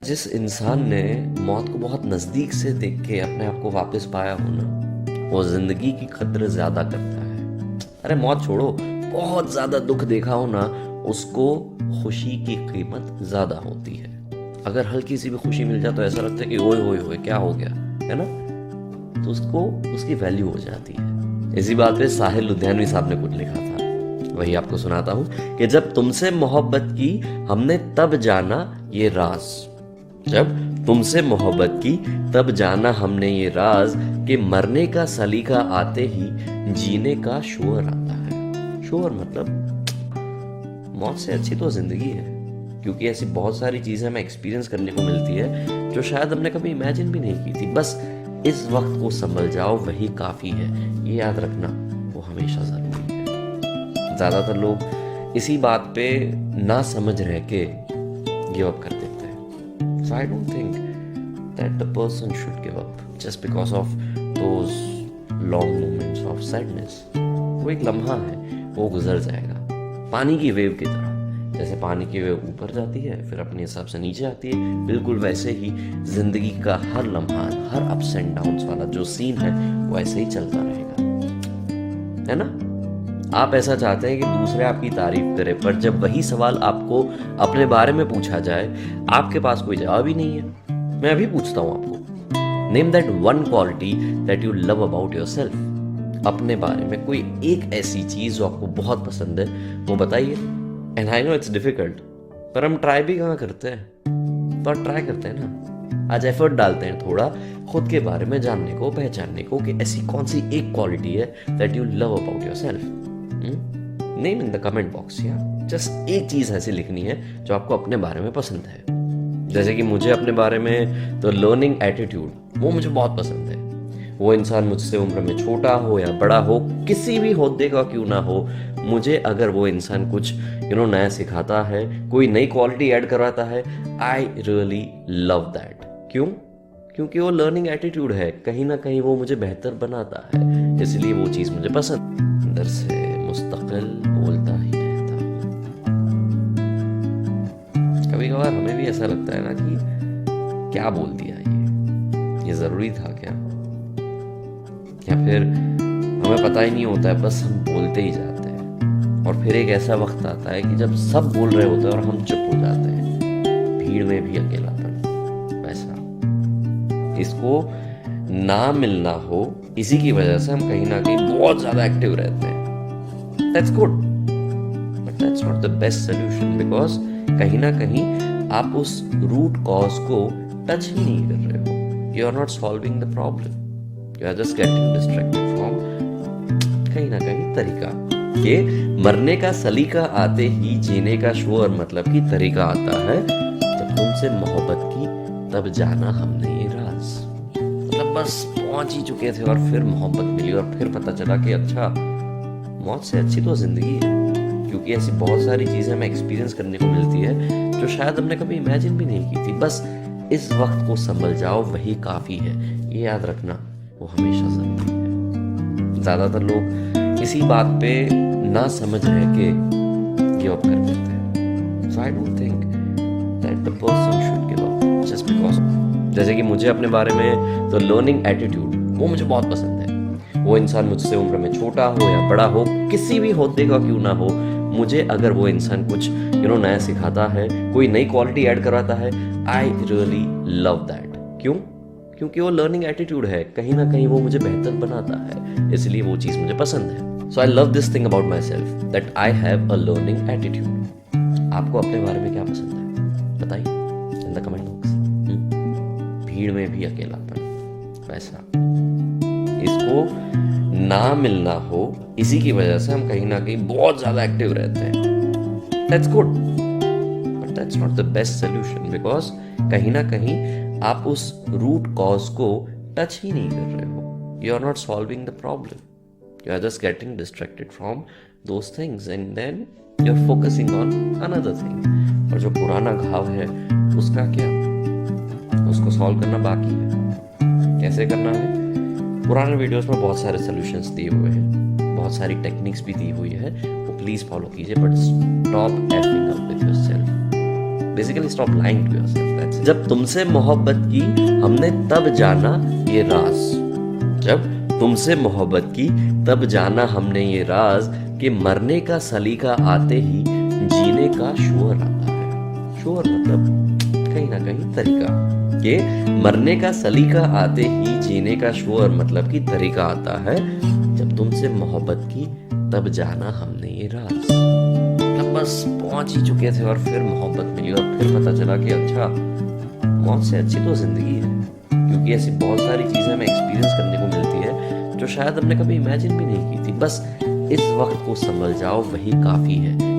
जिस इंसान ने मौत को बहुत नज़दीक से देख के अपने आप को वापस पाया हो ना, वो जिंदगी की कद्र ज्यादा करता है। अरे मौत छोड़ो, बहुत ज्यादा दुख देखा हो ना, उसको खुशी की कीमत ज्यादा होती है। अगर हल्की सी भी खुशी मिल जाए तो ऐसा लगता है कि ओए होए होए क्या हो गया, है ना। तो उसको उसकी वैल्यू हो जाती है। इसी बात पे साहिल लुधियानवी साहब ने कुछ लिखा था, वही आपको सुनाता हूँ कि जब तुमसे मोहब्बत की हमने तब जाना ये राज। जब तुमसे मोहब्बत की तब जाना हमने ये राज कि मरने का सलीका आते ही जीने का शोर आता है। शोर मतलब मौत से अच्छी तो जिंदगी है, क्योंकि ऐसी बहुत सारी चीजें हमें एक्सपीरियंस करने को मिलती है जो शायद हमने कभी इमेजिन भी नहीं की थी। बस इस वक्त को संभल जाओ, वही काफी है, ये याद रखना वो हमेशा जरूरी है। ज्यादातर लोग इसी बात पे ना समझ रह के गिव अप कर देते हैं। So I don't think that the person should give up just because of those long moments of sadness. वो एक लम्हा है, वो गुजर जाएगा। पानी की वेव की तरह, जैसे पानी की वेव ऊपर जाती है फिर अपने हिसाब से नीचे आती है, बिल्कुल वैसे ही जिंदगी का हर लम्हा, हर अप्स एंड डाउन्स वाला जो सीन है वो ऐसे ही चलता रहेगा, है ना। आप ऐसा चाहते हैं कि दूसरे आपकी तारीफ करे, पर जब वही सवाल आपको अपने बारे में पूछा जाए आपके पास कोई जवाब ही नहीं है। मैं अभी पूछता हूं आपको, name that one quality that you love about yourself. अपने बारे में कोई एक ऐसी चीज जो आपको बहुत पसंद है वो बताइए। And I know it's difficult, पर हम ट्राई भी कहाँ करते हैं। तो ट्राई करते हैं ना, आज एफर्ट डालते हैं थोड़ा खुद के बारे में जानने को, पहचानने को कि ऐसी कौन सी एक क्वालिटी है that you love about yourself. Name in the comment box यार। जस्ट एक चीज ऐसी लिखनी है जो आपको अपने बारे में पसंद है। जैसे कि मुझे अपने बारे में तो लर्निंग एटीट्यूड, वो मुझे बहुत पसंद है। वो इंसान मुझसे उम्र में छोटा हो या बड़ा हो, किसी भी होद्दे का क्यों ना हो, मुझे अगर वो इंसान कुछ नया सिखाता है, कोई नई क्वालिटी ऐड करवाता है, आई रियली लव दैट। क्यों? क्योंकि वो लर्निंग एटीट्यूड है, कहीं ना कहीं वो मुझे बेहतर बनाता है, इसलिए वो चीज मुझे पसंद। अंदर से मुस्तकिल बोलता ही रहता हूँ। कभी कभार हमें भी ऐसा लगता है ना कि क्या बोल दिया, ये जरूरी था क्या, या फिर हमें पता ही नहीं होता है, बस हम बोलते ही जाते हैं। और फिर एक ऐसा वक्त आता है कि जब सब बोल रहे होते हैं और हम चुप हो जाते हैं। भीड़ में भी अकेलापन, वैसा। इसको ना मिलना हो, इसी की वजह से हम कहीं ना कहीं बहुत ज्यादा एक्टिव रहते हैं। That's good, but that's not the best solution, because कहीं ना कहीं आप उस रूट कॉज को टच ही नहीं कर रहे हो। You are not solving the problem. You are just getting distracted from कहीं ना कहीं तरीका। ये मरने का सलीका आते ही जीने का शोर मतलब कि तरीका आता है। जब तुमसे मोहब्बत की तब जाना हमने ये राज। मतलब बस पहुंच ही चुके थे और फिर मोहब्बत मिली और फिर पता चला कि अच्छा, मौत से अच्छी तो जिंदगी है, क्योंकि ऐसी बहुत सारी चीजें हमें एक्सपीरियंस करने को मिलती है जो शायद हमने कभी इमेजिन भी नहीं की थी। बस इस वक्त को संभल जाओ, वही काफी है, ये याद रखना वो हमेशा जरूरी है। ज्यादातर लोग इसी बात पे ना समझ रह के गिव अप कर देते हैं। So I don't think that the person should give up just because. जैसे कि मुझे अपने बारे में तो लर्निंग एटीट्यूड, वो मुझे बहुत पसंद है। वो इंसान मुझसे उम्र में छोटा हो या बड़ा हो, किसी भी होद्दे का क्यों ना हो, मुझे अगर वो इंसान कुछ नया सिखाता है, कोई नई क्वालिटी ऐड करवाता है, आई रियली लव दैट। क्यों? क्योंकि वो लर्निंग एटीट्यूड है, कहीं ना कहीं वो मुझे बेहतर बनाता है, इसलिए वो चीज मुझे पसंद है। So I love this thing about myself that I have a learning attitude. आपको अपने बारे में क्या पसंद है बताइए इन द कमेंट बॉक्स। भीड़ में भी अकेलापन, वैसा। इसको ना मिलना हो, इसी की वजह से हम कहीं ना कहीं बहुत ज्यादा एक्टिव रहते हैं। That's good, but that's not the best solution, because कहीं ना कहीं आप उस रूट कॉज को टच ही नहीं कर रहे हो। You are not solving the problem. You are just getting distracted from those things and then you're focusing on another thing. और जो पुराना घाव है उसका क्या, उसको सॉल्व करना बाकी है। कैसे करना है? पुराने वीडियोस में बहुत सारे सॉल्यूशंस दिए हुए हैं, बहुत सारी टेक्निक्स भी दी हुई है, वो प्लीज फॉलो कीजिए। But stop effing up with yourself. Basically stop lying to yourself. जब तुमसे मोहब्बत की हमने तब जाना ये राज, जब तुमसे मोहब्बत की तब जाना हमने ये राज कि मरने का सलीका आते ही जीने का शोर आता है। शोर मतलब कहीं ना कहीं तरीका, कि मरने का सलीका आते ही जीने का शोर मतलब कि तरीका आता है। जब तुमसे मोहब्बत की तब जाना हमने ये राज। तब बस पहुंच ही चुके थे और फिर मोहब्बत मिली और फिर पता चला कि अच्छा, मौत से अच्छी तो जिंदगी है, क्योंकि ऐसी बहुत सारी चीजें हमें एक्सपीरियंस करने को मिलती है जो शायद हमने कभी इमेजिन भी नहीं की थी। बस इस वक्त को संभल जाओ, वही काफी है।